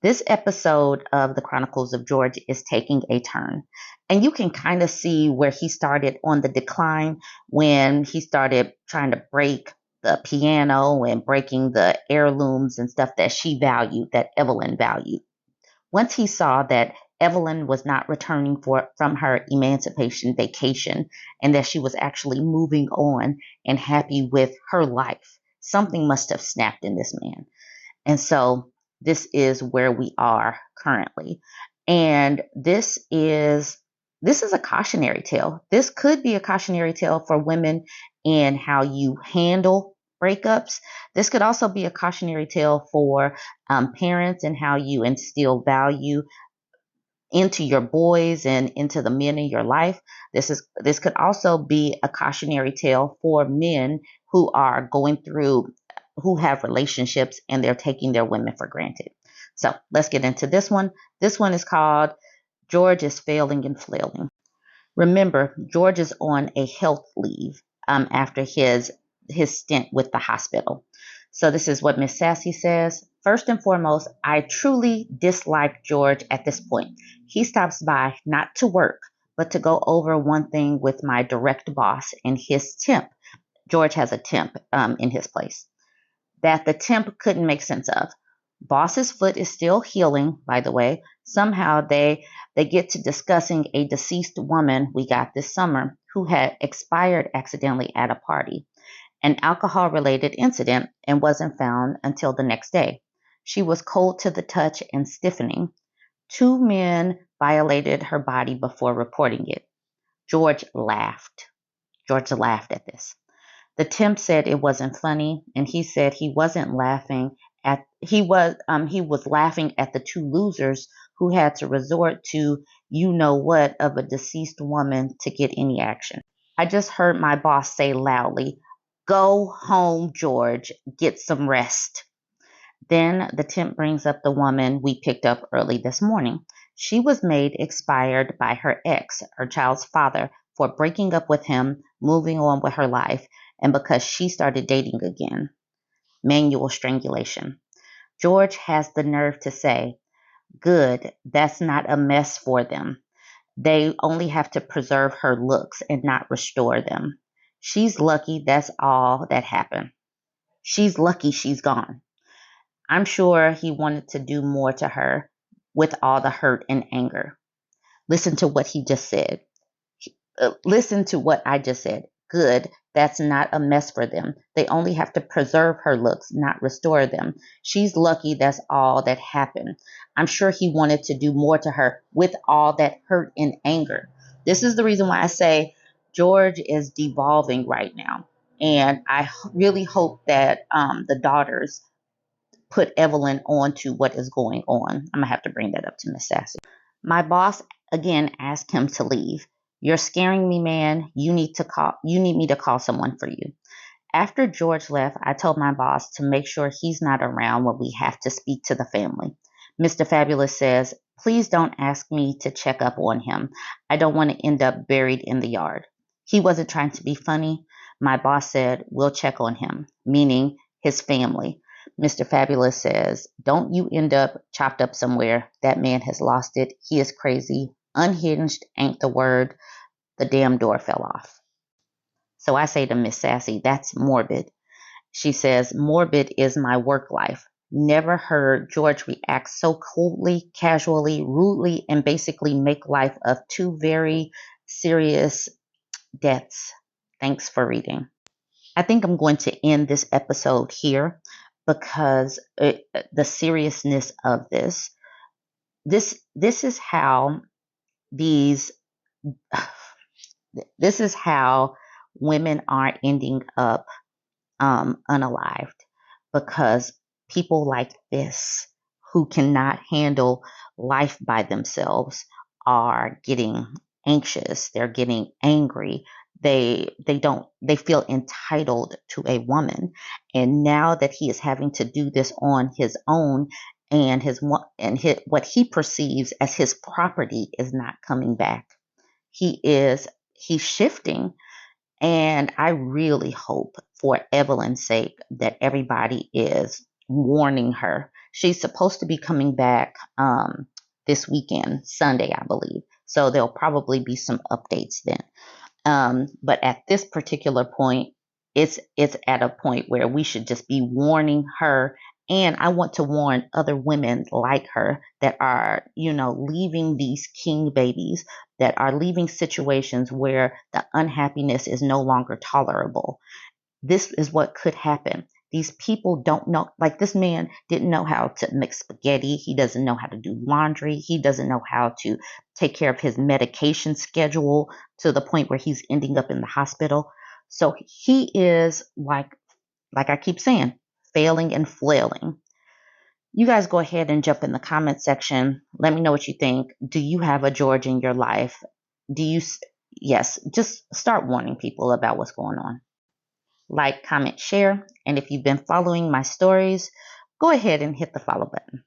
This episode of the Chronicles of George is taking a turn. And you can kind of see where he started on the decline when he started trying to break the piano and breaking the heirlooms and stuff that she valued, that Evelyn valued. Once he saw that Evelyn was not returning from her emancipation vacation and that she was actually moving on and happy with her life, something must have snapped in this man. And so this is where we are currently. And this is a cautionary tale. This could be a cautionary tale for women in how you handle breakups. This could also be a cautionary tale for parents and how you instill value into your boys and into the men in your life. This could also be a cautionary tale for men who are going through, who have relationships and they're taking their women for granted. So let's get into this one. This one is called George is Failing and Flailing. Remember, George is on a health leave after his stint with the hospital. So this is what Miss Sassy says. First and foremost, I truly dislike George at this point. He stops by not to work, but to go over one thing with my direct boss and his temp. George has a temp in his place that the temp couldn't make sense of. Boss's foot is still healing, by the way. Somehow they get to discussing a deceased woman we got this summer who had expired accidentally at a party, an alcohol-related incident, and wasn't found until the next day. She was cold to the touch and stiffening. 2 men violated her body before reporting it. George laughed. George laughed at this. The temp said it wasn't funny, and he said he wasn't laughing at he was laughing at the 2 losers who had to resort to you know what of a deceased woman to get any action. I just heard my boss say loudly, "Go home, George, get some rest." Then the temp brings up the woman we picked up early this morning. She was made expired by her ex, her child's father, for breaking up with him, moving on with her life, and because she started dating again. Manual strangulation. George has the nerve to say, "Good, that's not a mess for them. They only have to preserve her looks and not restore them. She's lucky that's all that happened. She's lucky she's gone." I'm sure he wanted to do more to her with all the hurt and anger. Listen to what he just said. Listen to what I just said. Good, that's not a mess for them. They only have to preserve her looks, not restore them. She's lucky that's all that happened. I'm sure he wanted to do more to her with all that hurt and anger. This is the reason why I say George is devolving right now. And I really hope that the daughters put Evelyn on to what is going on. I'm going to have to bring that up to Miss Sassy. My boss again asked him to leave. "You're scaring me, man. You need me to call someone for you." After George left, I told my boss to make sure he's not around when we have to speak to the family. Mr. Fabulous says, "Please don't ask me to check up on him. I don't want to end up buried in the yard." He wasn't trying to be funny. My boss said, "We'll check on him," meaning his family. Mr. Fabulous says, "Don't you end up chopped up somewhere. That man has lost it. He is crazy. Unhinged ain't the word. The damn door fell off." So I say to Miss Sassy, "That's morbid." She says, "Morbid is my work life. Never heard George react so coldly, casually, rudely, and basically make life of 2 very serious deaths." Thanks for reading. I think I'm going to end this episode here because the seriousness of this is how these this is how women are ending up unalived, because people like this who cannot handle life by themselves are getting anxious, they're getting angry, they feel entitled to a woman, and now that he is having to do this on his own, and what he perceives as his property is not coming back, he's shifting. And I really hope, for Evelyn's sake, that everybody is warning her She's supposed to be coming back this weekend, Sunday, I believe. So there'll probably be some updates then. But at this particular point, it's at a point where we should just be warning her. And I want to warn other women like her that are, leaving these king babies, that are leaving situations where the unhappiness is no longer tolerable. This is what could happen. These people don't know, like this man didn't know how to mix spaghetti. He doesn't know how to do laundry. He doesn't know how to take care of his medication schedule to the point where he's ending up in the hospital. So he is like I keep saying, failing and flailing. You guys go ahead and jump in the comment section. Let me know what you think. Do you have a George in your life? Do you, yes, just start warning people about what's going on. Like, comment, share, and if you've been following my stories, go ahead and hit the follow button.